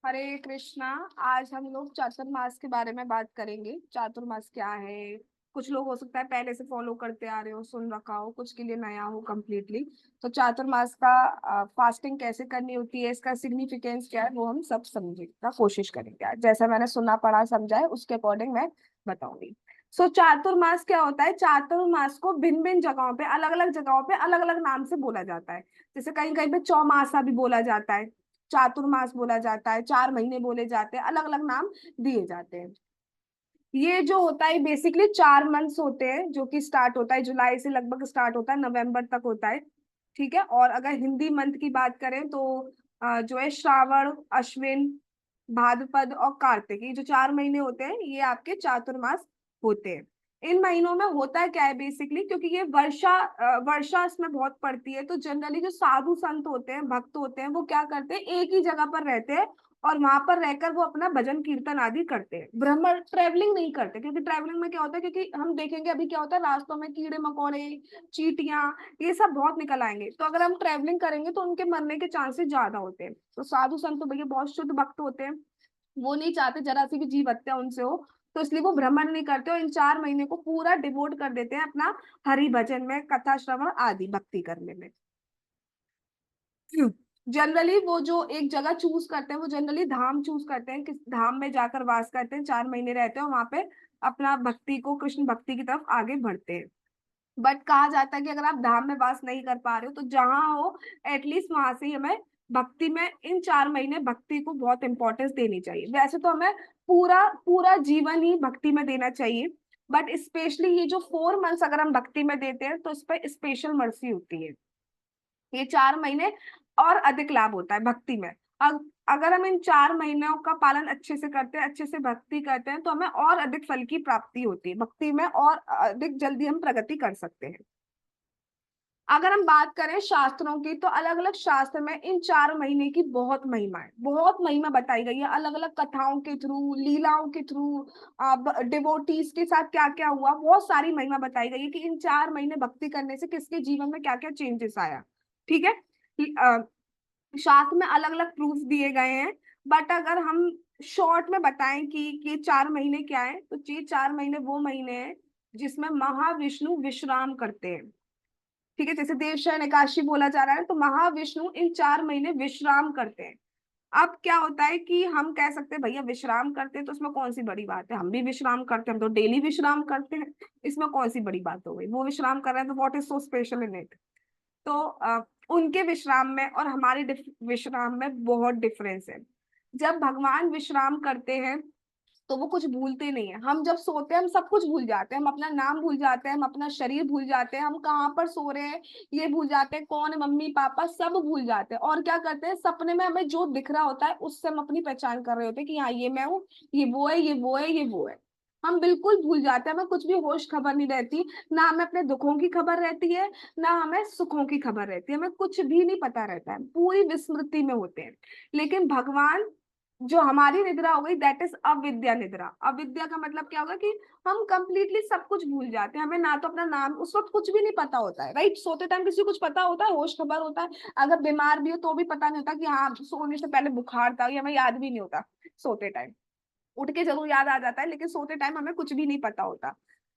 हरे कृष्णा। आज हम लोग चातुर्मास के बारे में बात करेंगे। चातुर्मास क्या है? कुछ लोग हो सकता है पहले से फॉलो करते आ रहे हो, सुन रखा हो, कुछ के लिए नया हो कंप्लीटली। तो चातुर्मास का फास्टिंग कैसे करनी होती है, इसका सिग्निफिकेंस क्या है, वो हम सब समझने का कोशिश करेंगे। आज जैसा मैंने सुना पढ़ा समझा है उसके अकॉर्डिंग मैं बताऊंगी। चातुर्मास क्या होता है? चातुर्मास को भिन्न भिन्न जगहों पे, अलग अलग जगहों पे अलग अलग नाम से बोला जाता है। जैसे कहीं कहीं पे चौमासा भी बोला जाता है, चातुर्मास बोला जाता है, 4 महीने बोले जाते हैं, अलग अलग नाम दिए जाते हैं। ये जो होता है बेसिकली 4 मंथ्स होते हैं, जो कि स्टार्ट होता है जुलाई से, लगभग स्टार्ट होता है नवंबर तक होता है। ठीक है। और अगर हिंदी मंथ की बात करें तो जो है श्रावण, अश्विन, भाद्रपद और कार्तिक, ये जो 4 महीने होते हैं ये आपके चातुर्मास होते हैं। इन महीनों में होता है क्या है बेसिकली, क्योंकि ये वर्षा इसमें बहुत पड़ती है, तो जनरली जो साधु संत होते हैं, भक्त होते हैं, वो क्या करते हैं, एक ही जगह पर रहते हैं और वहां पर रहकर वो अपना भजन कीर्तन आदि करते हैं। भ्रमण ट्रेवलिंग नहीं करते, क्योंकि ट्रेवलिंग में क्या होता है, क्योंकि हम देखेंगे अभी क्या होता है, रास्तों में कीड़े मकोड़े, चींटियां, ये सब बहुत निकल आएंगे। तो अगर हम ट्रेवलिंग करेंगे तो उनके मरने के चांसेस ज्यादा होते हैं। तो साधु संत तो भैया बहुत शुद्ध भक्त होते हैं, वो नहीं चाहते जरा सी भी जीव हत्या उनसे हो। तो इसलिए वो भ्रमण नहीं करते और इन 4 महीने को पूरा डिवोट कर देते हैं अपना हरि भजन में, कथा श्रवण आदि भक्ति करने में। जनरली वो जो एक जगह चूज करते हैं, वो जनरली धाम चूज करते हैं, किस धाम में जाकर वास करते हैं, 4 महीने रहते हैं और वहां पे अपना भक्ति को, कृष्ण भक्ति की तरफ आगे बढ़ते हैं। बट कहा जाता है कि अगर आप धाम में वास नहीं कर पा रहे हो तो जहां हो, एटलीस्ट वहां से ही हमें भक्ति में इन 4 महीने भक्ति को बहुत इंपॉर्टेंस देनी चाहिए। वैसे तो हमें पूरा पूरा जीवन ही भक्ति में देना चाहिए, बट स्पेशली ये जो 4 मंथ्स अगर हम भक्ति में देते हैं तो इस पर स्पेशल मर्सी होती है। ये 4 महीने और अधिक लाभ होता है भक्ति में। अगर हम इन 4 महीनों का पालन अच्छे से करते हैं, अच्छे से भक्ति करते हैं, तो हमें और अधिक फल की प्राप्ति होती है भक्ति में, और अधिक जल्दी हम प्रगति कर सकते हैं। अगर हम बात करें शास्त्रों की, तो अलग अलग शास्त्र में इन 4 महीने की बहुत महिमा है, बहुत महिमा बताई गई है, अलग अलग कथाओं के थ्रू, लीलाओं के थ्रू, डिवोटीज के साथ क्या क्या हुआ, बहुत सारी महिमा बताई गई है कि इन 4 महीने भक्ति करने से किसके जीवन में क्या क्या चेंजेस आया। ठीक है। शास्त्र में अलग अलग प्रूफ दिए गए हैं, बट अगर हम शॉर्ट में बताएं कि ये 4 महीने क्या है, तो ये 4 महीने वो महीने हैं जिसमें महाविष्णु विश्राम करते हैं। ठीक है। जैसे देवशयन एकादशी बोला जा रहा है, तो महाविष्णु इन 4 महीने विश्राम करते हैं। अब क्या होता है कि हम कह सकते हैं भैया विश्राम करते हैं तो इसमें कौन सी बड़ी बात है, हम भी विश्राम करते हैं, हम तो डेली विश्राम करते हैं, इसमें कौन सी बड़ी बात हो गई, वो विश्राम कर रहे हैं तो what is so special in it. तो उनके विश्राम में और हमारे विश्राम में बहुत डिफरेंस है। जब भगवान विश्राम करते हैं तो वो कुछ भूलते नहीं है। हम जब सोते हैं हम सब कुछ भूल जाते हैं, हम अपना नाम भूल जाते हैं, हम अपना शरीर भूल जाते हैं, हम कहाँ पर सो रहे हैं ये भूल जाते हैं, कौन है मम्मी पापा सब भूल जाते हैं। और क्या करते हैं, सपने में हमें जो दिख रहा होता है उससे हम अपनी पहचान कर रहे होते हैं कि हाँ ये मैं हूँ, ये वो है, ये वो है, ये वो है। हम बिल्कुल भूल जाते हैं, हमें कुछ भी होश खबर नहीं रहती, ना हमें अपने दुखों की खबर रहती है, ना हमें सुखों की खबर रहती है, हमें कुछ भी नहीं पता रहता है, पूरी विस्मृति में होते हैं। लेकिन भगवान, जो हमारी निद्रा हो गई, दैट इज अविद्या निद्रा। अविद्या का मतलब क्या होगा कि हम कंप्लीटली सब कुछ भूल जाते हैं, हमें ना तो अपना नाम उस वक्त कुछ भी नहीं पता होता है। राइट। सोते टाइम किसी को कुछ पता होता है, होश खबर होता है, अगर बीमार भी हो तो भी पता नहीं होता कि हाँ सोने से पहले बुखार था, ये हमें याद भी नहीं होता। सोते टाइम उठ के जरूर याद आ जाता है, लेकिन सोते टाइम हमें कुछ भी नहीं पता होता।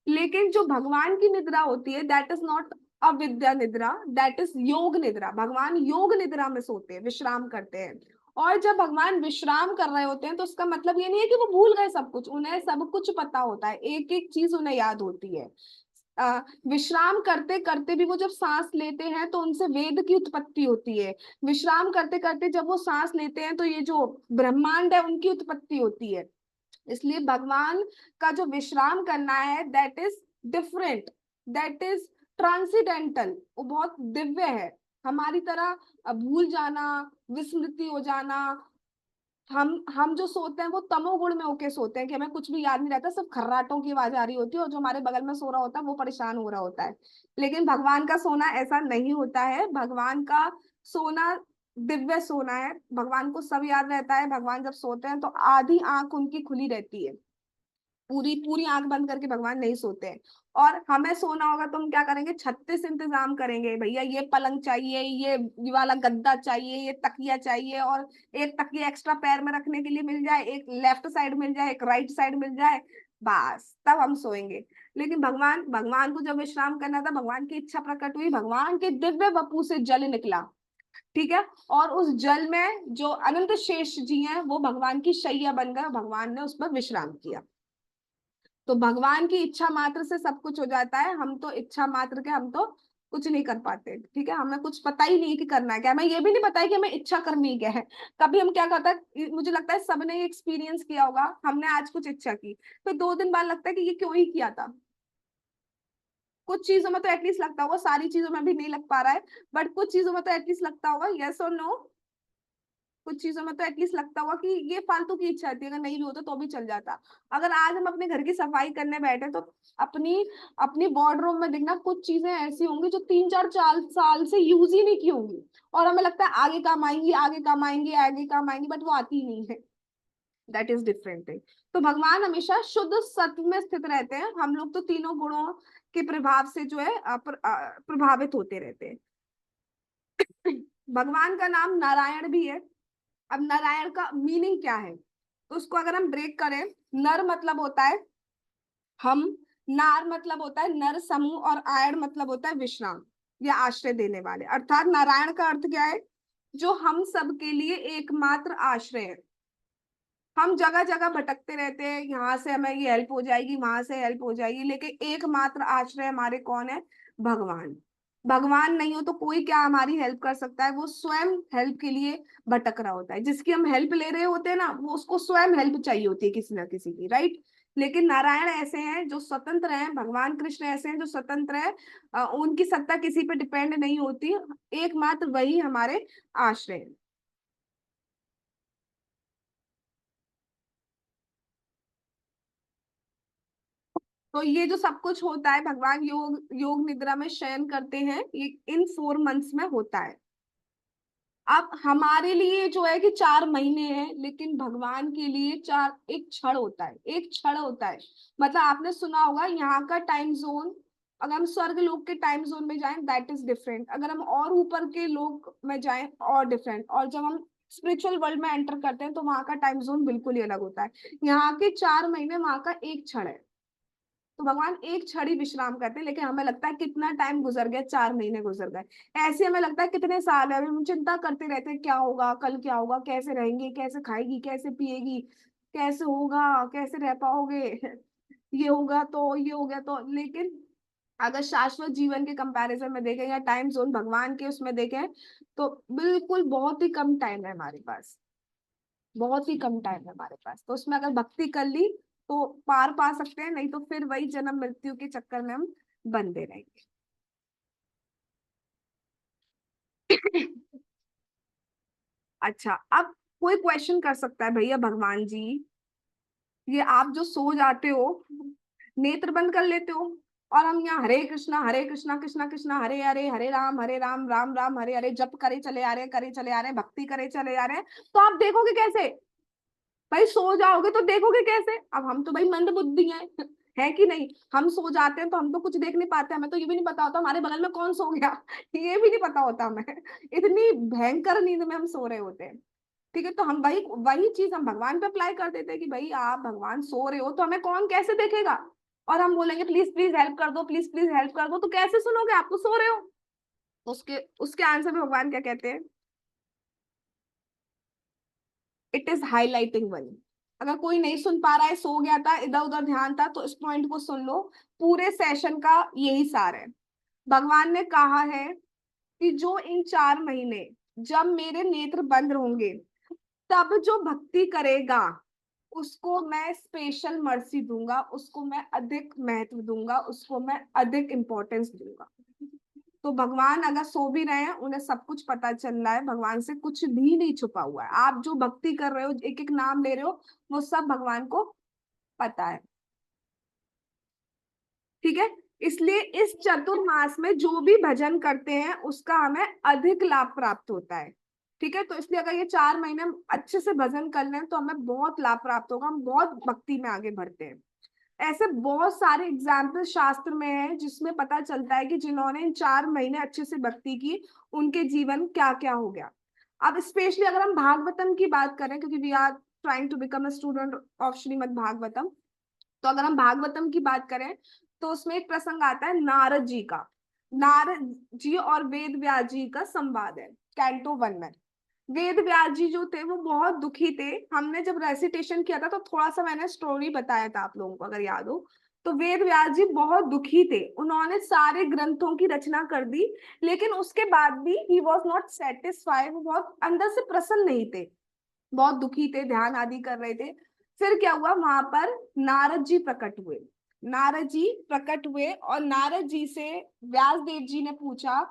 लेकिन जो भगवान की निद्रा होती है, दैट इज नॉट अविद्या निद्रा, दैट इज योग निद्रा। भगवान योग निद्रा में सोते हैं, विश्राम करते हैं। और जब भगवान विश्राम कर रहे होते हैं तो उसका मतलब ये नहीं है कि वो भूल गए सब कुछ, उन्हें सब कुछ पता होता है, एक एक चीज उन्हें याद होती है। विश्राम करते करते भी वो जब सांस लेते हैं तो उनसे वेद की उत्पत्ति होती है। विश्राम करते करते जब वो सांस लेते हैं तो ये जो ब्रह्मांड है उनकी उत्पत्ति होती है। इसलिए भगवान का जो विश्राम करना है, that is different, that is transcendental, वो बहुत दिव्य है। हमारी तरह भूल जाना, विस्मृति हो जाना, हम जो सोते हैं वो तमोगुण में होके सोते हैं कि हमें कुछ भी याद नहीं रहता, सिर्फ खर्राटों की आवाज आ रही होती है और जो हमारे बगल में सो रहा होता है वो परेशान हो रहा होता है। लेकिन भगवान का सोना ऐसा नहीं होता है। भगवान का सोना दिव्य सोना है, भगवान को सब याद रहता है। भगवान जब सोते हैं तो आधी आंख उनकी खुली रहती है। पूरी पूरी आंख बंद करके भगवान नहीं सोते हैं। और हमें सोना होगा तो हम क्या करेंगे, 36 इंतजाम करेंगे, भैया ये पलंग चाहिए, ये वाला गद्दा चाहिए, ये तकिया चाहिए, और एक तकिया एक्स्ट्रा पैर में रखने के लिए मिल जाए, एक लेफ्ट साइड मिल जाए, एक राइट साइड मिल जाए, बस तब हम सोएंगे। लेकिन भगवान भगवान को जब विश्राम करना था, भगवान की इच्छा प्रकट हुई, भगवान के दिव्य वपु से जल निकला, ठीक है, और उस जल में जो अनंत शेष जी हैं वो भगवान की शैया बन गए, भगवान ने उस पर विश्राम किया। तो भगवान की इच्छा मात्र से सब कुछ हो जाता है, हम तो इच्छा मात्र के, हम तो कुछ नहीं कर पाते, ठीक है, हमें कुछ पता ही नहीं कि करना है क्या, हमें ये भी नहीं पता है कि हमें इच्छा करनी क्या है। कभी हम क्या करता है, मुझे लगता है सबने एक्सपीरियंस किया होगा, हमने आज कुछ इच्छा की, फिर 2 दिन बाद लगता है कि ये क्यों ही किया था। कुछ चीजों में तो एटलीस्ट लगता होगा, सारी चीजों में भी नहीं लग पा रहा है, बट कुछ चीजों में तो एटलीस्ट लगता होगा, यस और नो। कुछ चीजों में तो एटलीस्ट लगता होगा कि ये फालतू की इच्छा थी, अगर नहीं भी होता तो भी चल जाता। अगर आज हम अपने घर की सफाई करने बैठे तो अपनी अपनी वार्डरोब में देखना, कुछ चीजें ऐसी होंगी जो 3 4 4 साल से यूज ही नहीं की होंगी, और हमें लगता है आगे काम आएंगी, आगे काम आएंगी, आगे काम आएंगी, बट वो आती ही नहीं है। That is different thing. तो भगवान हमेशा शुद्ध सत्व में स्थित रहते हैं, हम लोग तो तीनों गुणों के प्रभाव से जो है प्रभावित होते रहते हैं। भगवान का नाम नारायण भी है। अब नारायण का मीनिंग क्या है, तो उसको अगर हम ब्रेक करें, नर मतलब होता है हम, नार मतलब होता है नर समूह, और आयण मतलब होता है विश्राम या आश्रय देने वाले, अर्थात नारायण का अर्थ क्या है, जो हम सब के लिए एकमात्र आश्रय है। हम जगह जगह भटकते रहते हैं, यहाँ से हमें ये हेल्प हो जाएगी, वहां से हेल्प हो जाएगी, लेकिन एकमात्र आश्रय हमारे कौन है, भगवान। भगवान नहीं हो तो कोई क्या हमारी हेल्प कर सकता है, वो स्वयं हेल्प के लिए भटक रहा होता है, जिसकी हम हेल्प ले रहे होते हैं ना, वो उसको स्वयं हेल्प चाहिए होती है किसी ना किसी की, राइट। लेकिन नारायण ऐसे हैं जो स्वतंत्र हैं, भगवान कृष्ण ऐसे हैं जो स्वतंत्र है, उनकी सत्ता किसी पे डिपेंड नहीं होती, एकमात्र वही हमारे आश्रय हैं। तो ये जो सब कुछ होता है, भगवान योग योग निद्रा में शयन करते हैं, ये इन 4 मंथ्स में होता है। अब हमारे लिए जो है कि 4 महीने हैं, लेकिन भगवान के लिए चार एक क्षण होता है, एक क्षण होता है। मतलब आपने सुना होगा यहाँ का टाइम जोन, अगर हम स्वर्ग लोक के टाइम जोन में जाएं दैट इज डिफरेंट, अगर हम और ऊपर के लोक में जाएं और डिफरेंट, और जब हम स्पिरिचुअल वर्ल्ड में एंटर करते हैं तो वहां का टाइम जोन बिल्कुल ही अलग होता है। यहाँ के 4 महीने, वहां का एक क्षण है। तो भगवान एक क्षण ही विश्राम करते हैं, लेकिन हमें लगता है कितना टाइम गुजर गया, 4 महीने गुजर गए, ऐसे हमें लगता है कितने साल है, अभी हम चिंता करते रहते हैं क्या होगा, कल क्या होगा, कैसे रहेंगे, कैसे खाएगी, कैसे पिएगी, कैसे होगा, कैसे रह पाओगे, ये होगा तो ये हो गया तो। लेकिन अगर शाश्वत जीवन के कंपैरिजन में देखें या टाइम जोन भगवान के उसमें देखें, तो बिल्कुल बहुत ही कम टाइम है हमारे पास, बहुत ही कम टाइम है हमारे पास, तो उसमें अगर भक्ति कर ली तो पार पा सकते हैं, नहीं तो फिर वही जन्म मृत्यु के चक्कर में हम बंधे रहेंगे। अच्छा, अब कोई क्वेश्चन कर सकता है, भैया भगवान जी, ये आप जो सो जाते हो, नेत्र बंद कर लेते हो, और हम यहाँ हरे कृष्णा कृष्णा कृष्णा हरे हरे, हरे राम राम राम हरे हरे जप करे चले आ रहे हैं, करे चले आ रहे हैं, भक्ति करे चले आ रहे हैं, तो आप देखोगे कैसे, भाई सो जाओगे तो देखोगे कैसे, अब हम तो भाई मंद बुद्धि हैं, है कि नहीं, हम सो जाते हैं तो हम तो कुछ देख नहीं पाते, हमें तो ये भी नहीं पता होता हमारे बगल में कौन सो गया, ये भी नहीं पता होता हमें, इतनी भयंकर नींद में हम सो रहे होते हैं। ठीक है, तो हम वही वही चीज हम भगवान पे अप्लाई कर देते हैं कि भाई आप भगवान सो रहे हो तो हमें कौन कैसे देखेगा, और हम बोलेंगे प्लीज प्लीज हेल्प कर दो, प्लीज प्लीज हेल्प कर दो, तो कैसे सुनोगे, आप तो सो रहे हो। उसके उसके आंसर में भगवान क्या कहते हैं, इट इज हाईलाइटिंग वन। अगर कोई नहीं सुन पा रहा है, सो गया था, इधर उधर ध्यान था, तो इस पॉइंट को सुन लो, पूरे सेशन का यही सार है। भगवान ने कहा है कि जो इन 4 महीने जब मेरे नेत्र बंद होंगे, तब जो भक्ति करेगा उसको मैं स्पेशल मर्सी दूंगा, उसको मैं अधिक महत्व दूंगा, उसको मैं अधिक इंपॉर्टेंस दूंगा। तो भगवान अगर सो भी रहे हैं, उन्हें सब कुछ पता चल रहा है, भगवान से कुछ भी नहीं छुपा हुआ है, आप जो भक्ति कर रहे हो, एक एक नाम ले रहे हो, वो सब भगवान को पता है, ठीक है। इसलिए इस चतुर्मास में जो भी भजन करते हैं उसका हमें अधिक लाभ प्राप्त होता है, ठीक है। तो इसलिए अगर ये 4 महीने हम अच्छे से भजन कर लें तो हमें बहुत लाभ प्राप्त होगा, हम बहुत भक्ति में आगे बढ़ते हैं। ऐसे बहुत सारे एग्जाम्पल शास्त्र में है जिसमें पता चलता है कि जिन्होंने इन 4 महीने अच्छे से भक्ति की, उनके जीवन क्या क्या हो गया। अब स्पेशली अगर हम भागवतम की बात करें, क्योंकि we are trying to become a student of Shrimad Bhagavatam, तो अगर हम भागवतम की बात करें तो उसमें एक प्रसंग आता है नारद जी का। नारद जी और वेद व्यास जी का संवाद है कैंटो 1 में। वेद व्यास जी जो थे वो बहुत दुखी थे। हमने जब रेसिटेशन किया था तो थोड़ा सा मैंने स्टोरी बताया था आप लोगों को, अगर याद हो। तो वेद व्यास जी बहुत दुखी थे, उन्होंने सारे ग्रंथों की रचना कर दी, लेकिन उसके बाद भी ही वॉज नॉट सेटिस्फाइड, वो बहुत अंदर से प्रसन्न नहीं थे, बहुत दुखी थे, ध्यान आदि कर रहे थे। फिर क्या हुआ, वहां पर नारद जी प्रकट हुए। नारद जी प्रकट हुए और नारद जी से व्यास देव जी ने पूछा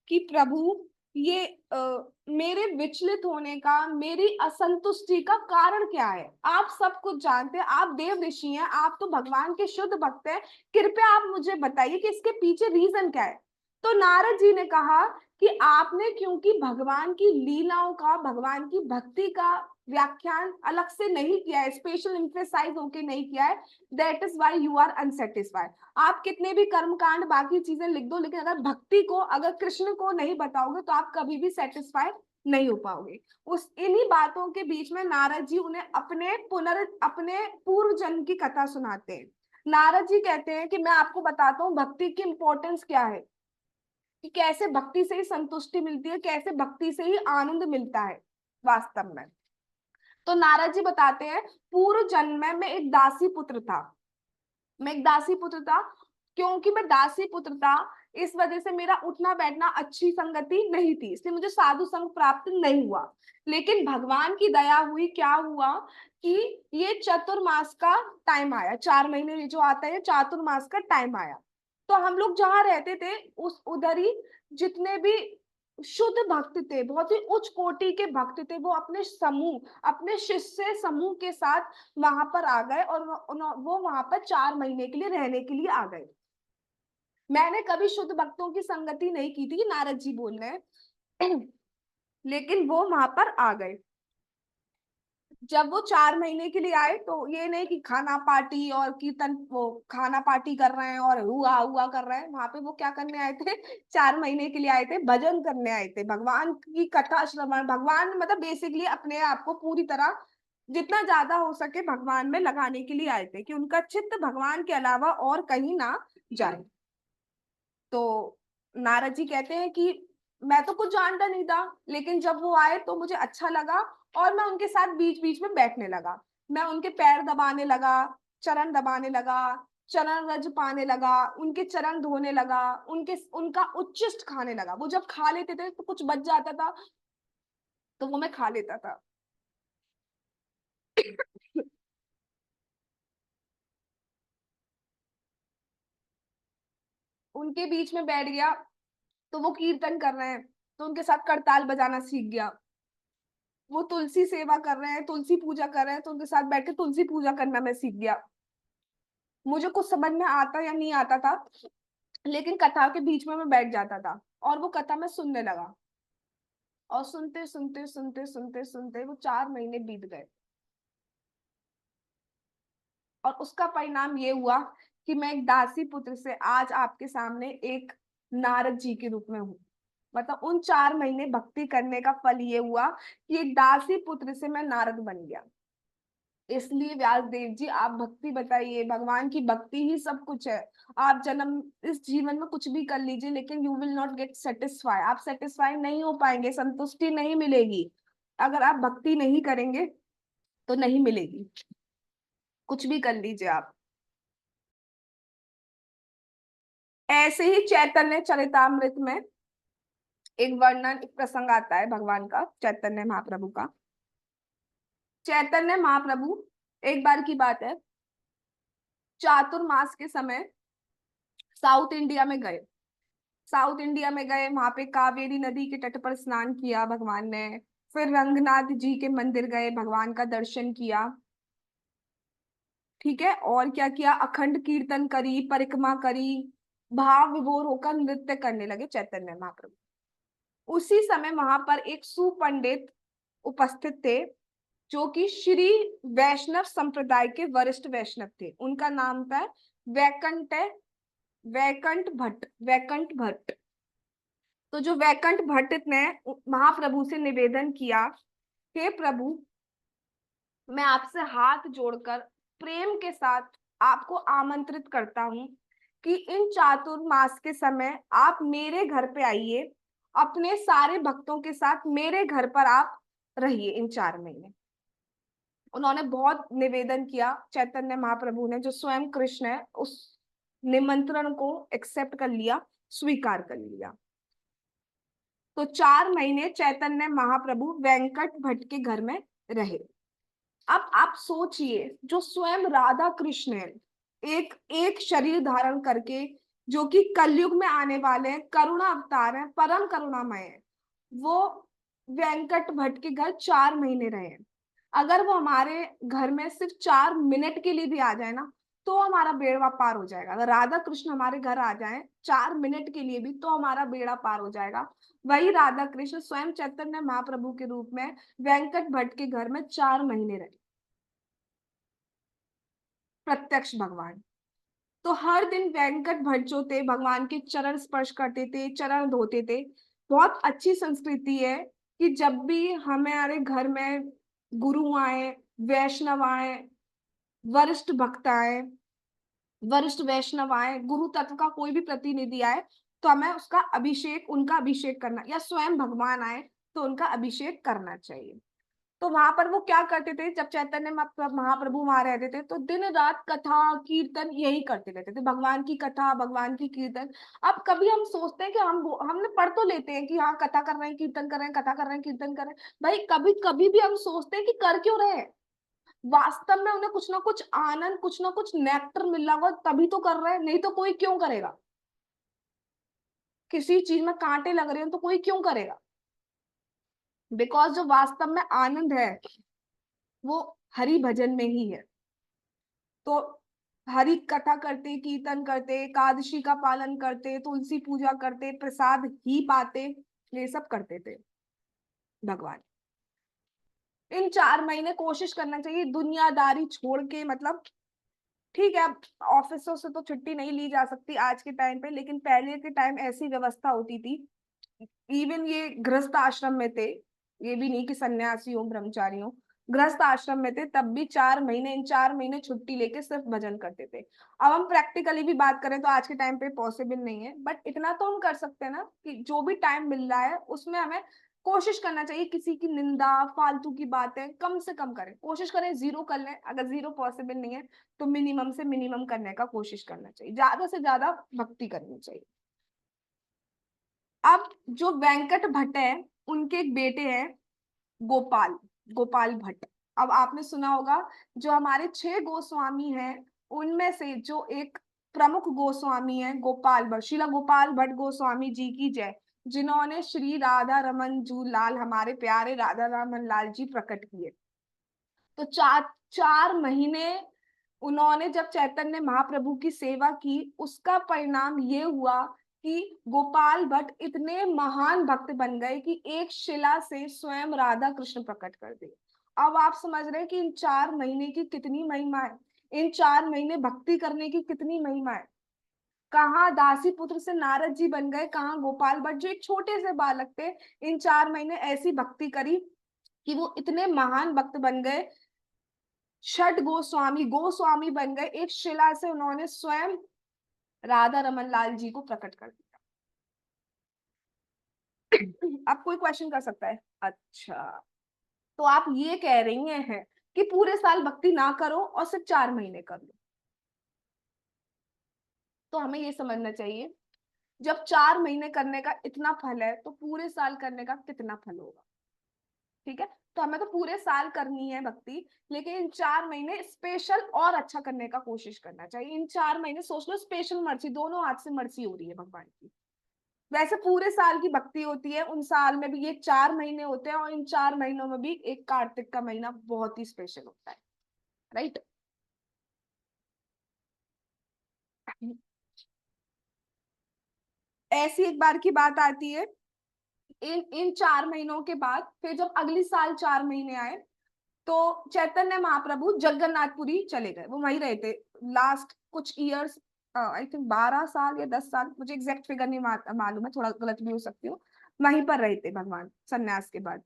कि प्रभु, ये मेरे विचलित होने का, मेरी असंतुष्टि का कारण क्या है? आप सब कुछ जानते हैं, आप देव ऋषि हैं, आप तो भगवान के शुद्ध भक्त हैं, कृपया आप मुझे बताइए कि इसके पीछे रीजन क्या है। तो नारद जी ने कहा कि आपने क्योंकि भगवान की लीलाओं का, भगवान की भक्ति का व्याख्यान अलग से नहीं किया है, स्पेशल इम्फेसाइज होके नहीं किया है, that is why you are unsatisfied. आप कितने भी कर्म कांड बाकी चीजें लिख दो, लेकिन अगर भक्ति को, अगर कृष्ण को नहीं बताओगे तो आप कभी भी सेटिस्फाइड नहीं हो पाओगे। उस इन्हीं बातों के बीच में नारद जी उन्हें अपने पूर्व जन्म की कथा सुनाते हैं। नारद जी कहते हैं कि मैं आपको बताता हूँ भक्ति की इंपॉर्टेंस क्या है, कि कैसे भक्ति से ही संतुष्टि मिलती है, कैसे भक्ति से ही आनंद मिलता है वास्तव में। तो नारद जी बताते हैं, पूर्व जन्म में मैं एक दासी पुत्र था। मैं एक दासी पुत्र था, क्योंकि मैं दासी पुत्र था इस वजह से मेरा उठना बैठना अच्छी संगति नहीं थी, इसलिए मुझे साधु संग प्राप्त नहीं हुआ। लेकिन भगवान की दया हुई, क्या हुआ कि ये चतुर्मास का टाइम आया, 4 महीने जो आता है चातुर्मास का टाइम आया। तो हम लोग जहाँ रहते थे उस उधर ही जितने भी शुद्ध भक्त थे, बहुत ही उच्च कोटि के भक्त थे, वो अपने समूह, अपने शिष्य समूह के साथ वहां पर आ गए और वो वहां पर 4 महीने के लिए रहने के लिए आ गए। मैंने कभी शुद्ध भक्तों की संगति नहीं की थी, नारद जी बोल रहे हैं लेकिन वो वहां पर आ गए। जब वो 4 महीने के लिए आए तो ये नहीं कि खाना पार्टी और कीर्तन, वो खाना पार्टी कर रहे हैं और हुआ हुआ कर रहे हैं, वहां पे वो क्या करने आए थे 4 महीने के लिए आए थे, भजन करने आए थे, भगवान की कथा श्रवण, भगवान मतलब बेसिकली अपने आप को पूरी तरह जितना ज्यादा हो सके भगवान में लगाने के लिए आए थे, कि उनका चित्त भगवान के अलावा और कहीं ना जाए। तो नारद जी कहते हैं कि मैं तो कुछ जानता नहीं था, लेकिन जब वो आए तो मुझे अच्छा लगा और मैं उनके साथ बीच बीच में बैठने लगा। मैं उनके पैर दबाने लगा, चरण दबाने लगा, चरण रज पाने लगा, उनके चरण धोने लगा, उनका उच्चिष्ट खाने लगा। वो जब खा लेते थे तो कुछ बच जाता था तो वो मैं खा लेता था उनके बीच में बैठ गया तो वो कीर्तन कर रहे हैं तो उनके साथ करताल बजाना सीख गया। वो तुलसी सेवा कर रहे हैं, तुलसी पूजा कर रहे हैं, तो उनके साथ बैठ के तुलसी पूजा करना मैं सीख गया। मुझे कुछ समझ में आता या नहीं आता था, लेकिन कथा के बीच में मैं बैठ जाता था और वो कथा मैं सुनने लगा। और सुनते सुनते सुनते सुनते सुनते वो 4 महीने बीत गए और उसका परिणाम ये हुआ कि मैं एक दासी पुत्र से आज आपके सामने एक नारद जी के रूप में हूँ। मतलब उन 4 महीने भक्ति करने का फल ये हुआ कि एक दासी पुत्र से मैं नारद बन गया। इसलिए व्यास देव जी, आप भक्ति बताइए, भगवान की भक्ति ही सब कुछ है। आप जन्म इस जीवन में कुछ भी कर लीजिए, लेकिन you will not gate satisfy, आप सेटिस्फाई नहीं हो पाएंगे, संतुष्टि नहीं मिलेगी। अगर आप भक्ति नहीं करेंगे तो नहीं मिलेगी, कुछ भी कर लीजिए आप। ऐसे ही चैतन्य चरितामृत में एक वर्णन, एक प्रसंग आता है भगवान का, चैतन्य महाप्रभु का। चैतन्य महाप्रभु, एक बार की बात है, चातुर्मास के समय साउथ इंडिया में गए। साउथ इंडिया में गए, वहां पे कावेरी नदी के तट पर स्नान किया भगवान ने। फिर रंगनाथ जी के मंदिर गए, भगवान का दर्शन किया। ठीक है, और क्या किया, अखंड कीर्तन करी, परिक्रमा करी, भाव विभोर होकर नृत्य करने लगे चैतन्य महाप्रभु। उसी समय वहां पर एक सुपंडित उपस्थित थे, जो कि श्री वैष्णव संप्रदाय के वरिष्ठ वैष्णव थे। उनका नाम था वैकंठ वैकंठ भट्ट, वैकंठ भट्ट। तो जो वैकंठ भट्ट ने महाप्रभु से निवेदन किया, हे प्रभु, मैं आपसे हाथ जोड़कर प्रेम के साथ आपको आमंत्रित करता हूं कि इन चातुर्मास के समय आप मेरे घर पे आइए, अपने सारे भक्तों के साथ मेरे घर पर आप रहिए इन 4 महीने। उन्होंने बहुत निवेदन किया चैतन्य महाप्रभु ने, जो स्वयं कृष्ण है, उस निमंत्रण को एक्सेप्ट कर लिया, स्वीकार कर लिया। तो 4 महीने चैतन्य महाप्रभु वेंकट भट्ट के घर में रहे। अब आप सोचिए, जो स्वयं राधा कृष्ण है, एक एक शरीर धारण करके, जो कि कलयुग में आने वाले हैं, करुणा अवतार है, परम करुणामय है, वो वेंकट भट्ट के घर 4 महीने रहे। अगर वो हमारे घर में सिर्फ 4 मिनट के लिए भी आ जाए ना, तो हमारा बेड़ा पार हो जाएगा। अगर राधा कृष्ण हमारे घर आ जाए 4 मिनट के लिए भी, तो हमारा बेड़ा पार हो जाएगा। वही राधा कृष्ण स्वयं चैतन्य महाप्रभु के रूप में वेंकट भट्ट के घर में 4 महीने रहे, प्रत्यक्ष भगवान। तो हर दिन वेंकट भट्ट जो थे, भगवान के चरण स्पर्श करते थे, चरण धोते थे। बहुत अच्छी संस्कृति है कि जब भी हमारे घर में गुरु आए, वैष्णव आए, वरिष्ठ भक्त आए, वरिष्ठ वैष्णव आए, गुरु तत्व का कोई भी प्रतिनिधि आए, तो हमें उसका अभिषेक, उनका अभिषेक करना, या स्वयं भगवान आए तो उनका अभिषेक करना चाहिए। तो वहां पर वो क्या करते थे, जब चैतन्य महाप्रभु वहां रहते थे, तो दिन रात कथा कीर्तन यही करते रहते थे, भगवान की कथा, भगवान की कीर्तन। अब कभी हम सोचते हैं कि हमने पढ़ तो लेते हैं कि हाँ कथा कर रहे हैं, कीर्तन कर रहे हैं, कथा कर रहे हैं, कीर्तन कर रहे हैं, भाई कभी कभी भी हम सोचते हैं कि कर क्यों रहे हैं। वास्तव में उन्हें कुछ ना कुछ आनंद, कुछ ना कुछ नेक्टर मिल रहा होगा, तभी तो कर रहे हैं, नहीं तो कोई क्यों करेगा। किसी चीज में कांटे लग रहे हैं तो कोई क्यों करेगा। बिकॉज जो वास्तव में आनंद है वो हरि भजन में ही है। तो हरि कथा करते, कीर्तन करते, एकादशी का पालन करते, तुलसी पूजा करते, प्रसाद ही पाते, ये सब करते थे भगवान। इन 4 महीने कोशिश करना चाहिए दुनियादारी छोड़ के, मतलब ठीक है, अब ऑफिसों से तो छुट्टी नहीं ली जा सकती आज के टाइम पे, लेकिन पहले के टाइम ऐसी व्यवस्था होती थी। इवन ये गृहस्थ आश्रम में थे, ये भी नहीं कि सन्यासी हो, ब्रह्मचारी हो, गृहस्थ आश्रम में थे, तब भी 4 महीने, इन 4 महीने छुट्टी लेके सिर्फ भजन करते थे। अब हम प्रैक्टिकली भी बात करें तो आज के टाइम पे पॉसिबल नहीं है, बट इतना तो हम कर सकते हैं ना कि जो भी टाइम मिल रहा है उसमें हमें कोशिश करना चाहिए, किसी की निंदा, फालतू की बातें कम से कम करें, कोशिश करें जीरो कर लें। अगर जीरो पॉसिबल नहीं है तो मिनिमम से मिनिमम करने का कोशिश करना चाहिए, ज्यादा से ज्यादा भक्ति करनी चाहिए। अब जो वेंकट भट्ट है, उनके एक बेटे हैं गोपाल, गोपाल भट्ट। अब आपने सुना होगा, जो हमारे 6 गोस्वामी हैं उनमें से जो एक प्रमुख गोस्वामी है गोपाल भट्ट, श्रीला गोपाल भट्ट गोस्वामी जी की जय, जिन्होंने श्री राधा रमन जू लाल, हमारे प्यारे राधा रमन लाल जी प्रकट किए। तो 4 4 महीने उन्होंने जब चैतन्य महाप्रभु की सेवा की, उसका परिणाम ये हुआ कि गोपाल भट्ट इतने महान भक्त बन गए कि एक शिला से स्वयं राधा कृष्ण प्रकट कर दिए। अब आप समझ रहे हैं कि इन 4 महीने की कितनी महिमा है, इन 4 महीने भक्ति करने की कितनी महिमा है। कहाँ दासी पुत्र से नारद जी बन गए, कहाँ गोपाल भट्ट जो एक छोटे से बालक थे, इन 4 महीने ऐसी भक्ति करी कि वो इतने महान भक्त बन गए, षट गोस्वामी, गोस्वामी बन गए। एक शिला से उन्होंने स्वयं राधा रमन लाल जी को प्रकट कर दिया। अब कोई क्वेश्चन कर सकता है, अच्छा तो आप ये कह रही हैं कि पूरे साल भक्ति ना करो और सिर्फ 4 महीने कर लो। तो हमें ये समझना चाहिए, जब 4 महीने करने का इतना फल है तो पूरे साल करने का कितना फल होगा। ठीक है, तो हमें तो पूरे साल करनी है भक्ति, लेकिन इन 4 महीने स्पेशल और अच्छा करने का कोशिश करना चाहिए। इन 4 महीने सोच लो स्पेशल मर्जी, दोनों हाथ से मर्जी हो रही है भगवान की। वैसे पूरे साल की भक्ति होती है, उन साल में भी ये 4 महीने होते हैं, और इन 4 महीनों में भी एक कार्तिक का महीना बहुत ही स्पेशल होता है, राइट। ऐसी एक बार की बात आती है, इन इन 4 महीनों के बाद फिर जब अगली साल 4 महीने आए, तो चैतन्य महाप्रभु जगन्नाथपुरी चले गए, वो वहीं रहे थे लास्ट कुछ ईयर्स, आई थिंक 12 साल या 10 साल, मुझे एग्जैक्ट फिगर नहीं मालूम है, थोड़ा गलत भी हो सकती हूँ। वहीं पर रहे थे भगवान सन्यास के बाद।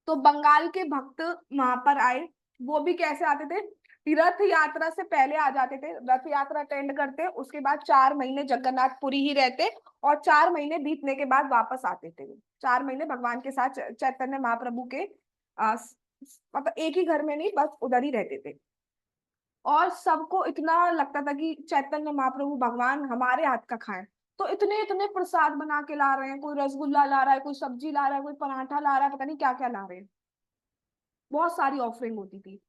तो बंगाल के भक्त वहां पर आए। वो भी कैसे आते थे, रथ यात्रा से पहले आ जाते थे, रथ यात्रा अटेंड करते, उसके बाद 4 महीने जगन्नाथपुरी ही रहते, और 4 महीने बीतने के बाद वापस आते थे। 4 महीने भगवान के साथ चैतन्य महाप्रभु के मतलब एक ही घर में नहीं, बस उधर ही रहते थे। और सबको इतना लगता था कि चैतन्य महाप्रभु भगवान हमारे हाथ का खाएं। तो इतने इतने प्रसाद बना के ला रहे हैं, कोई रसगुल्ला ला रहा है, कोई सब्जी ला रहा है, कोई पराठा ला रहा है, पता नहीं क्या क्या ला रहे हैं। बहुत सारी ऑफरिंग होती थी।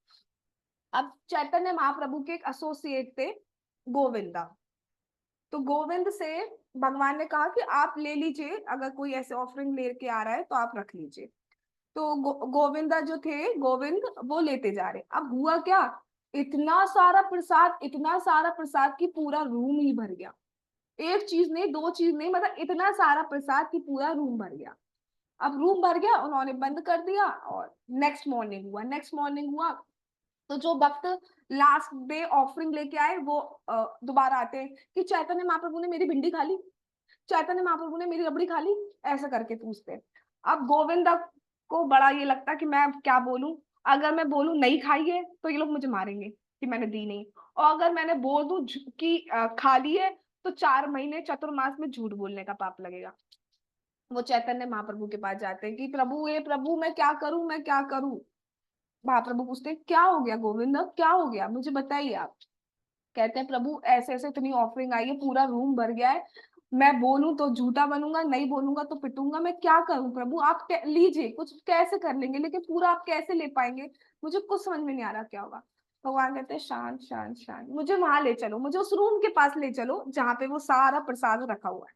अब चैतन्य महाप्रभु के एक एसोसिएट थे, गोविंदा। तो गोविंद से भगवान ने कहा कि आप ले लीजिए, अगर कोई ऐसे ऑफरिंग लेके आ रहा है तो आप रख लीजिए। तो गोविंदा जो थे, गोविंद वो लेते जा रहे। अब हुआ क्या, इतना सारा प्रसाद, इतना सारा प्रसाद कि पूरा रूम ही भर गया। एक चीज नहीं, दो चीज नहीं, मतलब इतना सारा प्रसाद कि पूरा रूम भर गया। अब रूम भर गया, उन्होंने बंद कर दिया, और नेक्स्ट मॉर्निंग हुआ। तो जो भक्त लास्ट डे ऑफरिंग लेके आए, वो दोबारा आते हैं कि चैतन्य महाप्रभु ने मेरी भिंडी खा ली, चैतन्य महाप्रभु ने मेरी रबड़ी खा ली, ऐसा करके पूछते हैं। अब गोविंदा को बड़ा ये लगता कि मैं क्या बोलूं, अगर मैं बोलूं नहीं खाई है तो ये लोग मुझे मारेंगे कि मैंने दी नहीं, और अगर मैंने बोल दूं कि खा ली है, तो 4 महीने चतुर्मास में झूठ बोलने का पाप लगेगा। वो चैतन्य महाप्रभु के पास जाते हैं कि प्रभु, ये प्रभु मैं क्या करूं, मैं क्या करूं। महाप्रभु पूछते हैं क्या हो गया गोविंद, क्या हो गया, मुझे बताइए आप। कहते हैं प्रभु ऐसे ऐसे इतनी ऑफरिंग आई है, पूरा रूम भर गया है, मैं बोलूं तो झूठा बनूंगा, नहीं बोलूंगा तो पिटूंगा, मैं क्या करूं प्रभु, आप लीजिए, कुछ कैसे कर लेंगे, लेकिन पूरा आप कैसे ले पाएंगे, मुझे कुछ समझ में नहीं आ रहा क्या होगा। भगवान कहते हैं शांत शांत शांत, मुझे वहां ले चलो, मुझे उस रूम के पास ले चलो जहाँ पे वो सारा प्रसाद रखा हुआ है।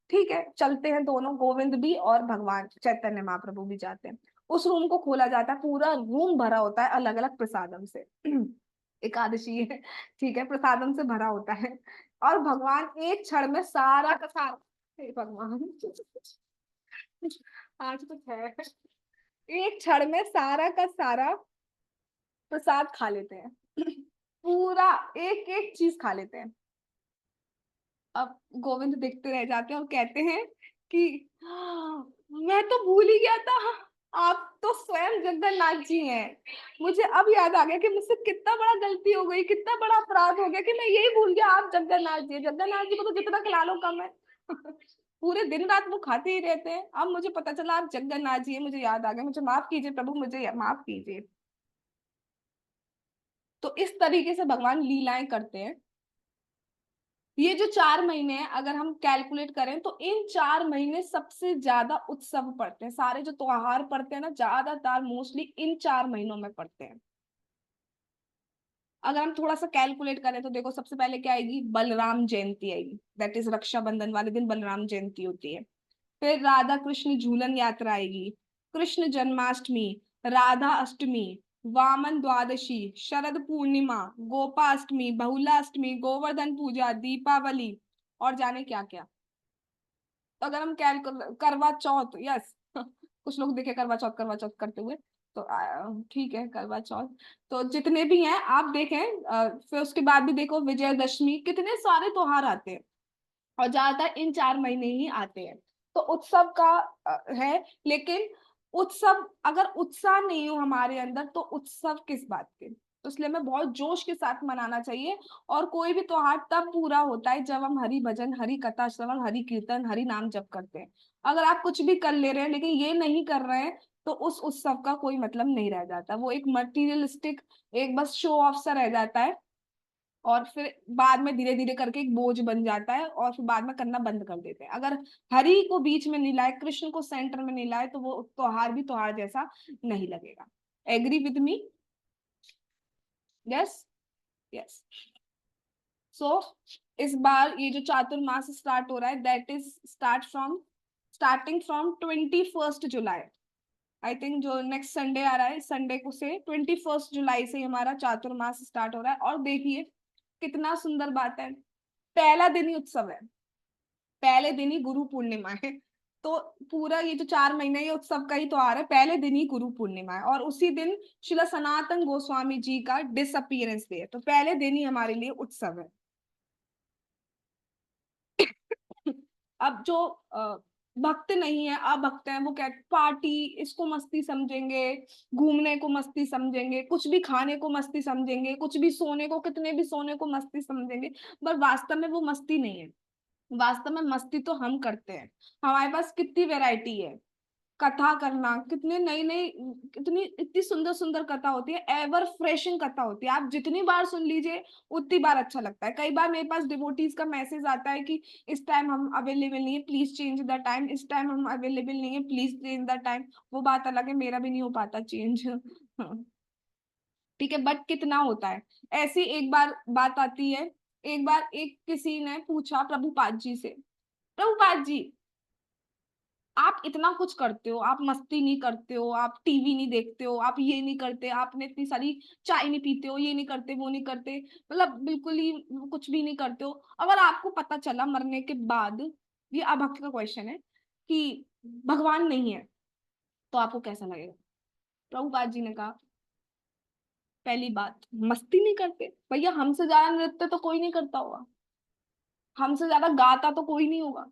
ठीक है, चलते हैं दोनों, गोविंद भी और भगवान चैतन्य महाप्रभु भी जाते हैं। उस रूम को खोला जाता है, पूरा रूम भरा होता है अलग अलग प्रसादम से। एकादशी है, ठीक है, प्रसादम से भरा होता है। और भगवान एक क्षण में सारा का सारा, हे भगवान, आज कुछ है, एक क्षण में सारा का सारा प्रसाद खा लेते हैं। पूरा एक एक चीज खा लेते हैं। अब गोविंद देखते रह जाते हैं और कहते हैं कि मैं तो भूल ही गया था, आप तो स्वयं जगन्नाथ जी हैं। मुझे अब याद आ गया कि मुझसे कितना बड़ा गलती हो गई, कितना बड़ा अपराध हो गया कि मैं यही भूल गया आप जगन्नाथ जी। जगन्नाथ जी को तो जितना खिला लो कम है। पूरे दिन रात वो खाते ही रहते हैं, अब मुझे पता चला आप जगन्नाथ जी हैं, मुझे याद आ गया, मुझे माफ कीजिए प्रभु, मुझे माफ कीजिए। तो इस तरीके से भगवान लीलाएं करते हैं। ये जो 4 महीने हैं, अगर हम कैलकुलेट करें तो इन 4 महीने सबसे ज्यादा उत्सव पड़ते हैं, सारे जो त्योहार पड़ते हैं ना, ज्यादातर मोस्टली इन 4 महीनों में पड़ते हैं। अगर हम थोड़ा सा कैलकुलेट करें तो देखो, सबसे पहले क्या आएगी, बलराम जयंती आएगी, दैट इज रक्षाबंधन वाले दिन बलराम जयंती होती है। फिर राधा कृष्ण झूलन यात्रा आएगी, कृष्ण जन्माष्टमी, राधा अष्टमी, वामन द्वादशी, शरद पूर्णिमा, गोपाष्टमी, बहुलाष्टमी, गोवर्धन पूजा, दीपावली, और जाने क्या क्या। तो अगर हम करवा चौथ, यस, कुछ लोग देखे करवा चौथ करते हुए, तो ठीक है, करवा चौथ। तो जितने भी हैं आप देखें, फिर उसके बाद भी देखो विजयदशमी, कितने सारे त्योहार आते हैं, और ज्यादातर इन 4 महीने ही आते हैं। तो उत्सव का है, लेकिन उत्सव, अगर उत्साह नहीं हो हमारे अंदर तो उत्सव किस बात के। तो इसलिए हमें बहुत जोश के साथ मनाना चाहिए। और कोई भी त्योहार तब पूरा होता है जब हम हरि भजन, हरि कथा श्रवण, हरि कीर्तन, हरि नाम जप करते हैं। अगर आप कुछ भी कर ले रहे हैं लेकिन ये नहीं कर रहे हैं, तो उस उत्सव का कोई मतलब नहीं रह जाता, वो एक मटेरियलिस्टिक, एक बस शो ऑफ सा रह जाता है। और फिर बाद में धीरे धीरे करके एक बोझ बन जाता है, और फिर बाद में करना बंद कर देते हैं। अगर हरि को बीच में नहीं लाए, कृष्ण को सेंटर में नहीं लाए, तो वो त्योहार भी त्योहार जैसा नहीं लगेगा। Agree with me? Yes, yes. So इस बार ये जो चातुर्मास स्टार्ट हो रहा है, that is starting from 21 July. I think जो नेक्स्ट संडे आ रहा है, संडे को से 21 जुलाई से हमारा चातुर्मास स्टार्ट हो रहा है। और देखिए कितना सुंदर बात है, पहला दिन ही उत्सव है, पहले दिन ही गुरु पूर्णिमा है। तो पूरा ये जो 4 महीने ये उत्सव का ही त्योहार है, पहले दिन ही गुरु पूर्णिमा है और उसी दिन श्रील सनातन गोस्वामी जी का डिसअपियरेंस डे है, तो पहले दिन ही हमारे लिए उत्सव है। अब जो भक्त नहीं है, अभक्त है, वो क्या पार्टी इसको मस्ती समझेंगे, घूमने को मस्ती समझेंगे, कुछ भी खाने को मस्ती समझेंगे, कुछ भी सोने को, कितने भी सोने को मस्ती समझेंगे, पर वास्तव में वो मस्ती नहीं है। वास्तव में मस्ती तो हम करते हैं। हमारे पास कितनी वैरायटी है, कथा करना, कितने नई नई, कितनी इतनी सुंदर सुंदर कथा होती है, एवर फ्रेशिंग कथा होती है, आप जितनी बार सुन लीजिए उतनी बार अच्छा लगता है। कई बार मेरे पास डिवोटीज का मैसेज आता है कि इस टाइम हम अवेलेबल नहीं है, प्लीज चेंज द टाइम, इस टाइम हम अवेलेबल नहीं है, प्लीज चेंज द टाइम। वो बात अलग है, मेरा भी नहीं हो पाता चेंज। ठीक है, बट कितना होता है। ऐसी एक बार बात आती है, एक बार एक किसी ने पूछा प्रभुपाद जी से, प्रभुपाद जी आप इतना कुछ करते हो, आप मस्ती नहीं करते हो, आप टीवी नहीं देखते हो, आप ये नहीं करते, आपने इतनी सारी चाय नहीं पीते हो, ये नहीं करते, वो नहीं करते, मतलब बिल्कुल ही कुछ भी नहीं करते हो, अगर आपको पता चला मरने के बाद, ये अभक्त का क्वेश्चन है, कि भगवान नहीं है, तो आपको कैसा लगेगा? प्रभुपाद जी ने कहा, पहली बात, मस्ती नहीं करते भैया, हमसे ज्यादा नृत्य तो कोई नहीं करता होगा, हमसे ज्यादा गाता तो कोई नहीं होगा,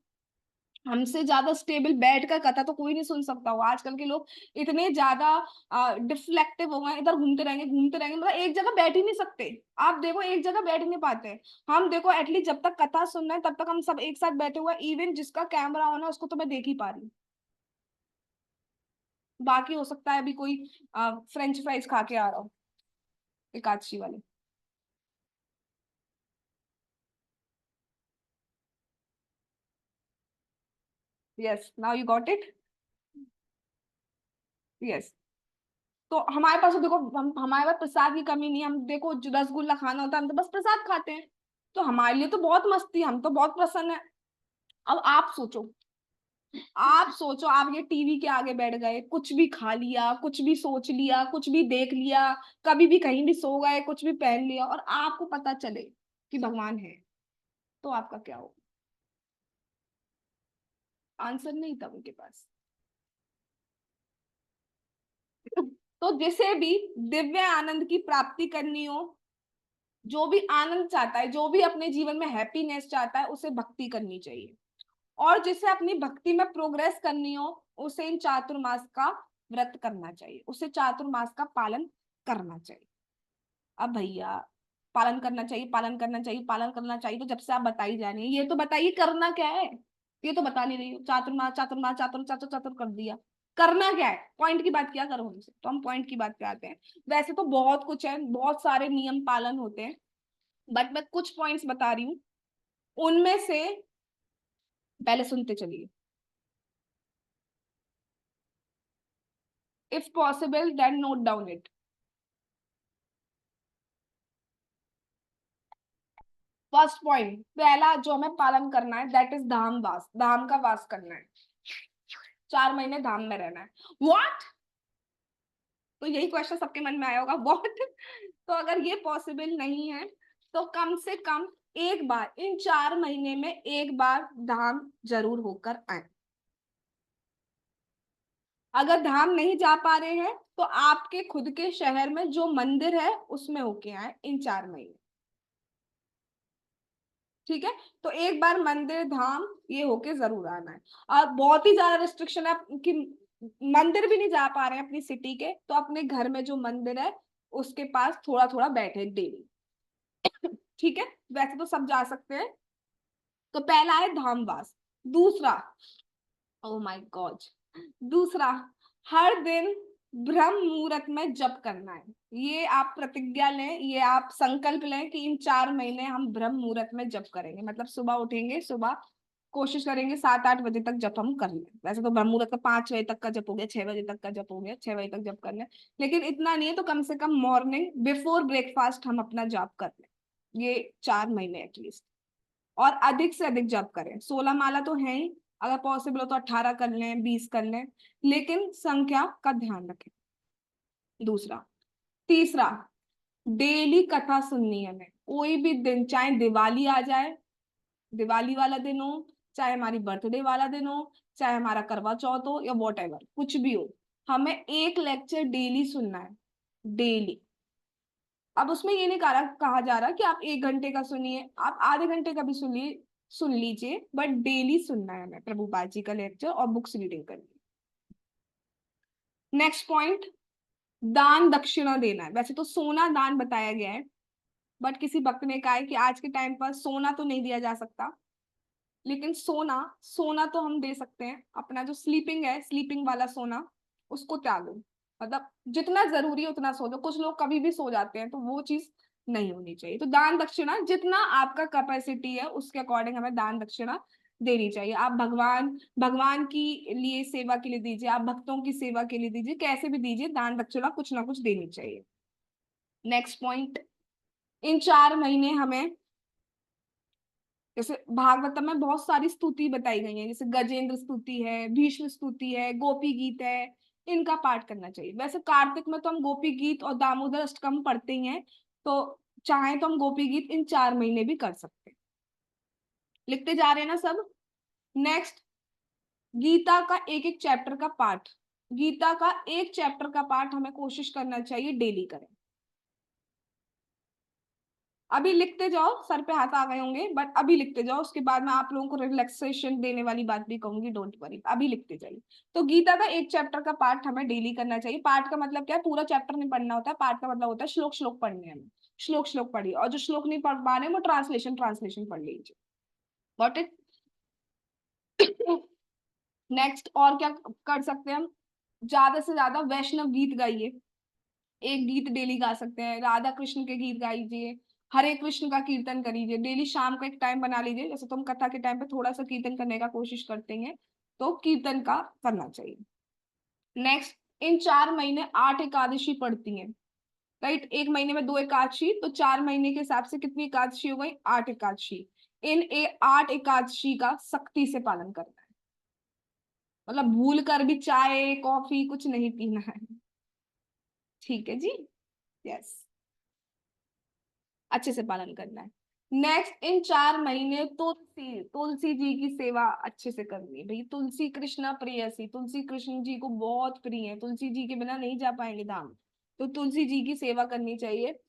हमसे ज्यादा स्टेबल बैठ कर कथा तो कोई नहीं सुन सकता हो। आजकल के लोग इतने ज्यादा डिफ्लेक्टिव हो गए, इधर घूमते रहेंगे, मतलब एक जगह बैठ ही नहीं सकते। आप देखो एक जगह बैठ ही नहीं पाते। हम देखो एटलीस्ट जब तक कथा सुन रहे हैं तब तक हम सब एक साथ बैठे हुए, इवन जिसका कैमरा ऑन है उसको तो मैं देख ही पा रही हूँ। बाकी हो सकता है अभी कोई फ्रेंच फ्राइज खा के आ रहा हो, एकादशी वाले। Yes, now you got it. Yes, तो हमारे पास तो देखो, हमारे पास प्रसाद की कमी नहीं है, हम देखो जो रसगुल्ला खाना होता है हम तो बस प्रसाद खाते हैं, तो हमारे लिए तो बहुत मस्ती, हम तो बहुत प्रसन्न है। अब आप सोचो, आप सोचो, आप ये टीवी के आगे बैठ गए, कुछ भी खा लिया, कुछ भी सोच लिया, कुछ भी देख लिया, कभी भी कहीं भी सो गए, कुछ भी पहन लिया, और आपको पता चले कि भगवान है, तो आपका क्या हो? आंसर नहीं था उनके पास। तो जिसे भी दिव्य आनंद की प्राप्ति करनी हो, जो भी आनंद चाहता है, जो भी अपने जीवन में हैप्पीनेस चाहता है, उसे भक्ति करनी चाहिए। और जिसे अपनी भक्ति में प्रोग्रेस करनी हो, उसे इन चातुर्मास का व्रत करना चाहिए, उसे चातुर्मास का पालन करना चाहिए। अब भैया, पालन करना चाहिए, पालन करना चाहिए, पालन करना चाहिए, तो जब से आप बताई जा रही है, ये तो बताइए करना क्या है? ये तो बता नहीं रही हो, चातुर्मास चातुर्मास चातुर चातुर चातुर कर दिया, करना क्या है? पॉइंट की बात क्या करो हमसे, तो हम पॉइंट की बात पे आते हैं। वैसे तो बहुत कुछ है, बहुत सारे नियम पालन होते हैं, बट मैं कुछ पॉइंट्स बता रही हूँ, उनमें से पहले सुनते चलिए। If possible then note down it. First point, पहला जो हमें पालन करना है, दैट इज धाम वास, धाम का वास करना है, 4 महीने धाम में रहना है। व्हाट? तो यही क्वेश्चन सबके मन में आया होगा, व्हाट? तो अगर ये पॉसिबल नहीं है, तो कम से कम एक बार इन 4 महीने में एक बार धाम जरूर होकर आए। अगर धाम नहीं जा पा रहे हैं, तो आपके खुद के शहर में जो मंदिर है उसमें होके आए इन 4 महीने। ठीक है, तो एक बार मंदिर धाम ये होके जरूर आना है। और बहुत ही ज्यादा रिस्ट्रिक्शन है कि मंदिर भी नहीं जा पा रहे हैं अपनी सिटी के, तो अपने घर में जो मंदिर है उसके पास थोड़ा थोड़ा बैठे डेली। ठीक है, वैसे तो सब जा सकते हैं। तो पहला है धामवास। दूसरा, ओ माय गॉड, दूसरा, हर दिन ब्रह्म मुहूर्त में जप करना है। ये आप प्रतिज्ञा लें, ये आप संकल्प लें कि इन 4 महीने हम ब्रह्म मुहूर्त में जप करेंगे, मतलब सुबह उठेंगे, सुबह कोशिश करेंगे 7-8 बजे तक जप हम कर लें। वैसे तो ब्रह्म मुहूर्त का 5 बजे तक का जप हो गया, 6 बजे तक का जप हो गया, 6 बजे तक जप कर लें, लेकिन इतना नहीं है तो कम से कम मॉर्निंग बिफोर ब्रेकफास्ट हम अपना जप कर लें, ये 4 महीने एटलीस्ट। और अधिक से अधिक जप करें, 16 माला तो है ही, अगर पॉसिबल हो तो 18 कर लें, 20 कर लें, लेकिन संख्या का ध्यान रखें। दूसरा, तीसरा, डेली कथा सुननी है हमें, कोई भी दिन, चाहे दिवाली आ जाए, दिवाली वाला दिन हो, चाहे हमारी बर्थडे वाला दिन हो, चाहे हमारा करवा चौथ हो या वॉट एवर कुछ भी हो, हमें एक लेक्चर डेली सुनना है, डेली। अब उसमें ये नहीं कहा जा रहा कि आप 1 घंटे का सुनिए, आप आधे घंटे का भी सुनिए, सुन लीजिए, बट डेली सुनना है हमें प्रभुपाद जी का लेक्चर और बुक्स रीडिंग करनी है। नेक्स्ट पॉइंट, दान दक्षिणा देना है। वैसे तो सोना दान बताया गया है, बट किसी भक्त ने कहा है कि आज के टाइम पर सोना तो नहीं दिया जा सकता, लेकिन सोना सोना तो हम दे सकते हैं। अपना जो स्लीपिंग है, स्लीपिंग वाला सोना, उसको त्यागो, मतलब जितना जरूरी है उतना सो दो। कुछ लोग कभी भी सो जाते हैं, तो वो चीज नहीं होनी चाहिए। तो दान दक्षिणा जितना आपका कैपेसिटी है उसके अकॉर्डिंग हमें दान दक्षिणा देनी चाहिए। आप भगवान भगवान की लिए सेवा के लिए दीजिए, आप भक्तों की सेवा के लिए दीजिए, कैसे भी दीजिए, दान दक्षिणा कुछ ना कुछ देनी चाहिए। नेक्स्ट पॉइंट, इन 4 महीने हमें, जैसे भागवतम में बहुत सारी स्तुति बताई गई है, जैसे गजेंद्र स्तुति है, भीष्म स्तुति है, गोपी गीत है, इनका पाठ करना चाहिए। वैसे कार्तिक में तो हम गोपी गीत और दामोदर अष्टकम पढ़ते ही हैं, तो चाहे तो हम गोपी गीत इन 4 महीने भी कर सकते हैं। लिखते जा रहे हैं ना सब। नेक्स्ट, गीता का एक एक चैप्टर का पाठ, गीता का एक चैप्टर का पाठ हमें कोशिश करना चाहिए डेली करें। अभी लिखते जाओ, सर पे हाथ आ गए होंगे, बट अभी लिखते जाओ, उसके बाद मैं आप लोगों को रिलैक्सेशन देने वाली बात भी कहूंगी, डोंट वरी, अभी लिखते जाइए। तो गीता का एक चैप्टर का पाठ हमें डेली करना चाहिए। पाठ का मतलब क्या है, पूरा चैप्टर नहीं पढ़ना होता है, पाठ का मतलब होता है श्लोक श्लोक पढ़ने हैं हमें, श्लोक श्लोक पढ़िए, और जो श्लोक नहीं पढ़ पा रहे हैं वो ट्रांसलेशन ट्रांसलेशन पढ़ लीजिए। Got it. नेक्स्ट, और क्या कर सकते हैं हम, ज्यादा से ज्यादा वैष्णव गीत गाइए, एक गीत डेली गा सकते हैं, राधा कृष्ण के गीत गाइए, हरे कृष्ण का कीर्तन करिए डेली। शाम को एक टाइम बना लीजिए, जैसे तुम कथा के टाइम पे थोड़ा सा कीर्तन करने का कोशिश करते हैं, तो कीर्तन का करना चाहिए। नेक्स्ट, इन 4 महीने 8 एकादशी पड़ती हैं, राइट। एक महीने में 2 एकादशी, तो 4 महीने के हिसाब से कितनी एकादशी हो गई, 8 एकादशी। इन 8 एकादशी का सख्ती से पालन करना है, मतलब भूल कर भी चाय कॉफी कुछ नहीं पीना है, ठीक है जी। यस, अच्छे से पालन करना है। नेक्स्ट, इन 4 महीने तुलसी तुलसी जी की सेवा अच्छे से करनी है भाई। तुलसी कृष्णा प्रेयसी, तुलसी कृष्ण जी को बहुत प्रिय है, तुलसी जी के बिना नहीं जा पाएंगे धाम, तो तुलसी जी की सेवा करनी चाहिए।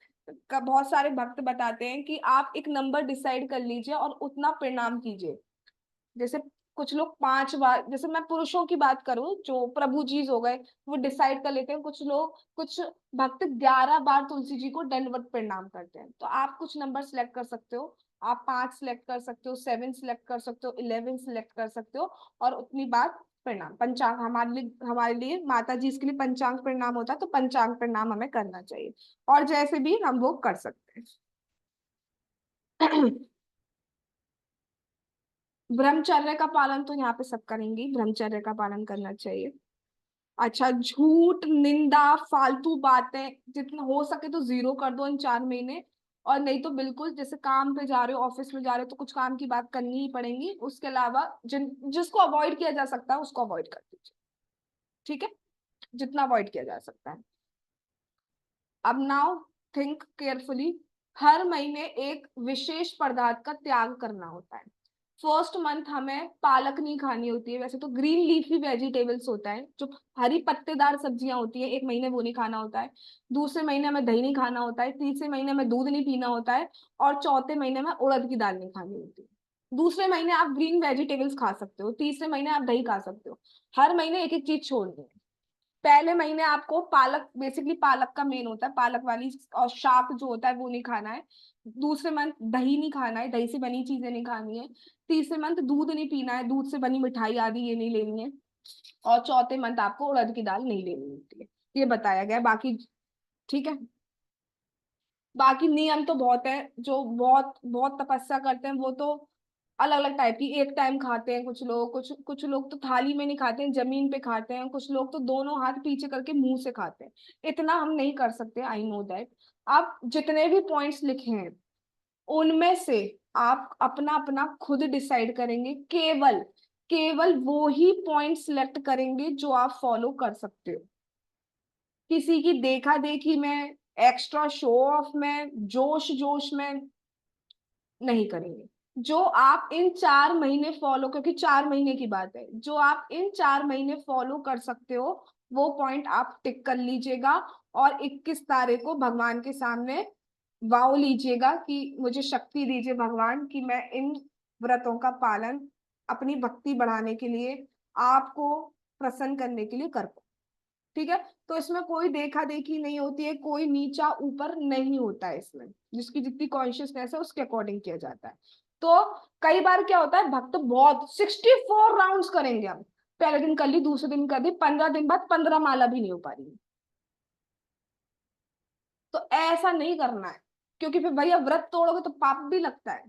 बहुत सारे भक्त बताते हैं कि आप एक नंबर डिसाइड कर लीजिए और उतना प्रणाम कीजिए। जैसे कुछ लोग 5 बार, जैसे मैं पुरुषों की बात करूं जो प्रभु जी हो गए, वो डिसाइड कर लेते हैं। कुछ लोग, कुछ भक्त 11 बार तुलसी जी को दंडवत प्रणाम करते हैं। तो आप कुछ नंबर सिलेक्ट कर सकते हो, आप 5 सिलेक्ट कर सकते हो, 7 सिलेक्ट कर सकते हो, 11 सिलेक्ट कर सकते हो, और उतनी बार प्रणाम। पंचांग हमारे लिए माता जी इसके लिए पंचांग प्रणाम होता है, तो पंचांग प्रणाम हमें करना चाहिए, और जैसे भी हम वो कर सकते हैं। ब्रह्मचर्य का पालन तो यहाँ पे सब करेंगे, ब्रह्मचर्य का पालन करना चाहिए। अच्छा, झूठ निंदा फालतू बातें जितना हो सके तो जीरो कर दो इन 4 महीने, और नहीं तो बिल्कुल, जैसे काम पे जा रहे हो, ऑफिस में जा रहे हो, तो कुछ काम की बात करनी ही पड़ेगी। उसके अलावा जिसको अवॉइड किया जा सकता है उसको अवॉइड कर दीजिए, ठीक है, जितना अवॉइड किया जा सकता है। अब नाउ थिंक केयरफुली, हर महीने एक विशेष पदार्थ का त्याग करना होता है। फर्स्ट मंथ हमें पालक नहीं खानी होती है, वैसे तो ग्रीन लीफी वेजिटेबल्स होता है, जो हरी पत्तेदार सब्जियां होती है, एक महीने वो नहीं खाना होता है। दूसरे महीने में दही नहीं खाना होता है, तीसरे महीने में दूध नहीं पीना होता है, और चौथे महीने में उड़द की दाल नहीं खानी होती है। दूसरे महीने आप ग्रीन वेजिटेबल्स खा सकते हो, तीसरे महीने आप दही खा सकते हो। हर महीने एक एक चीज छोड़नी है। पहले महीने आपको पालक, बेसिकली पालक का मेन होता है, पालक वाली और शाक जो होता है वो नहीं खाना है। दूसरे मंथ दही नहीं खाना है, दही से बनी चीजें नहीं खानी है। तीसरे मंथ दूध नहीं पीना है, दूध से बनी मिठाई आदि ये नहीं लेनी है। और चौथे मंथ आपको उड़द की दाल नहीं लेनी होती है, ये बताया गया है। बाकी ठीक है, बाकी नियम तो बहुत है। जो बहुत बहुत तपस्या करते हैं वो तो अलग अलग टाइप की, एक टाइम खाते हैं कुछ लोग, कुछ लोग तो थाली में नहीं खाते हैं, जमीन पे खाते हैं, कुछ लोग तो दोनों हाथ पीछे करके मुंह से खाते हैं। इतना हम नहीं कर सकते, आई नो दैट। आप जितने भी पॉइंट्स लिखे हैं उनमें से आप अपना अपना खुद डिसाइड करेंगे, केवल केवल वो ही पॉइंट सिलेक्ट करेंगे जो आप फॉलो कर सकते हो। किसी की देखा देखी में, एक्स्ट्रा शो ऑफ में, जोश जोश में नहीं करेंगे। जो आप इन 4 महीने फॉलो, क्योंकि 4 महीने की बात है, जो आप इन 4 महीने फॉलो कर सकते हो वो पॉइंट आप टिक कर लीजिएगा। और 21 तारीख को भगवान के सामने वाव लीजिएगा कि मुझे शक्ति दीजिए भगवान कि मैं इन व्रतों का पालन अपनी भक्ति बढ़ाने के लिए, आपको प्रसन्न करने के लिए कर पाऊं। ठीक है, तो इसमें कोई देखा देखी नहीं होती है, कोई नीचा ऊपर नहीं होता है इसमें, जिसकी जितनी कॉन्शियसनेस है उसके अकॉर्डिंग किया जाता है। तो कई बार क्या होता है, भक्त बहुत 64 राउंड्स करेंगे हम, पहले दिन कर ली, दूसरे दिन कर दी, 15 दिन बाद 15 माला भी नहीं हो पा रही है। तो ऐसा नहीं करना है, क्योंकि फिर भैया व्रत तोड़ोगे तो पाप भी लगता है,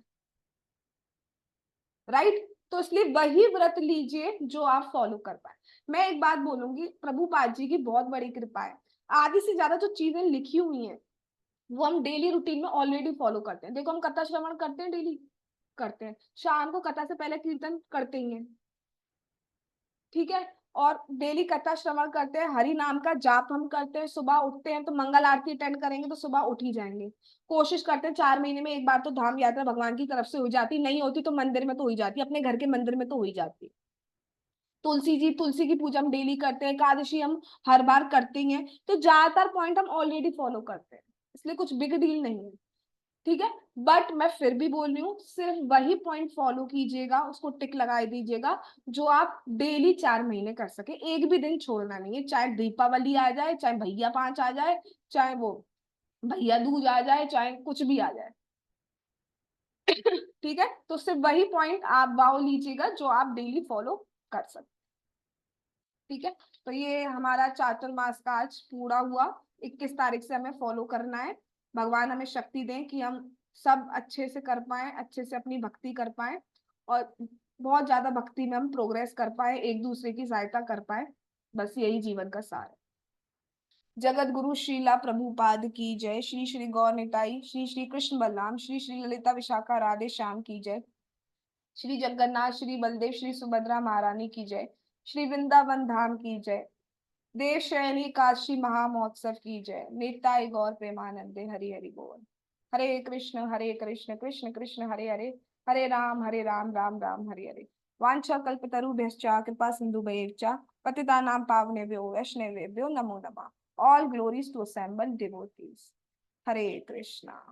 राइट। तो इसलिए वही व्रत लीजिए जो आप फॉलो कर पाए। मैं एक बात बोलूंगी, प्रभुपाद जी की बहुत बड़ी कृपा है, आधी से ज्यादा जो चीजें लिखी हुई हैं वो हम डेली रूटीन में ऑलरेडी फॉलो करते हैं। देखो हम कथा श्रवण करते हैं, डेली करते हैं, शाम को कथा से पहले कीर्तन करते ही हैं, ठीक है। और डेली कथा श्रवण करते हैं, हरि नाम का जाप हम करते हैं, सुबह उठते हैं तो मंगल आरती अटेंड करेंगे तो सुबह उठ ही जाएंगे। कोशिश करते हैं 4 महीने में एक बार तो धाम यात्रा भगवान की तरफ से हो जाती, नहीं होती तो मंदिर में तो हो ही जाती, अपने घर के मंदिर में तो हो ही जाती। तुलसी की पूजा हम डेली करते हैं, एकादशी हम हर बार करते ही हैं, तो ज्यादातर पॉइंट हम ऑलरेडी फॉलो करते हैं, इसलिए कुछ बिग डील नहीं है, ठीक है। बट मैं फिर भी बोल रही हूँ, सिर्फ वही पॉइंट फॉलो कीजिएगा, उसको टिक लगाई दीजिएगा जो आप डेली 4 महीने कर सके, एक भी दिन छोड़ना नहीं है, चाहे दीपावली आ जाए, चाहे भैया पांच आ जाए, चाहे वो भैया दूज आ जाए, चाहे कुछ भी आ जाए। ठीक है, तो सिर्फ वही पॉइंट आप वाव लीजिएगा जो आप डेली फॉलो कर सकते। ठीक है, तो ये हमारा चातुर्मास का आज पूरा हुआ। 21 तारीख से हमें फॉलो करना है। भगवान हमें शक्ति दें कि हम सब अच्छे से कर पाए, अच्छे से अपनी भक्ति कर पाए, और बहुत ज्यादा भक्ति में हम प्रोग्रेस कर पाए, एक दूसरे की सहायता कर पाए। बस यही जीवन का सार है। जगत गुरु श्रीला प्रभुपाद की जय। श्री श्री गौर निताई, श्री श्री कृष्ण बलराम, श्री श्री ललिता विशाखा राधे श्याम की जय। श्री जगन्नाथ, श्री बलदेव, श्री सुभद्रा महारानी की जय। श्री वृंदावन धाम की जय। देव शयनी काशी महामहोत्सव की जय। निताई गौर प्रेमानंदे, हरि हरि बोल। हरे कृष्ण कृष्ण कृष्ण हरे हरे, हरे राम राम राम हरे हरे। वांछा कल्पतरुभ्यश्च कृपा सिंधुभ्यश्च पतितानां पावनेभ्यो वैष्णवेभ्यो नमो नमः। All glories to assembled devotees. Hare Krishna.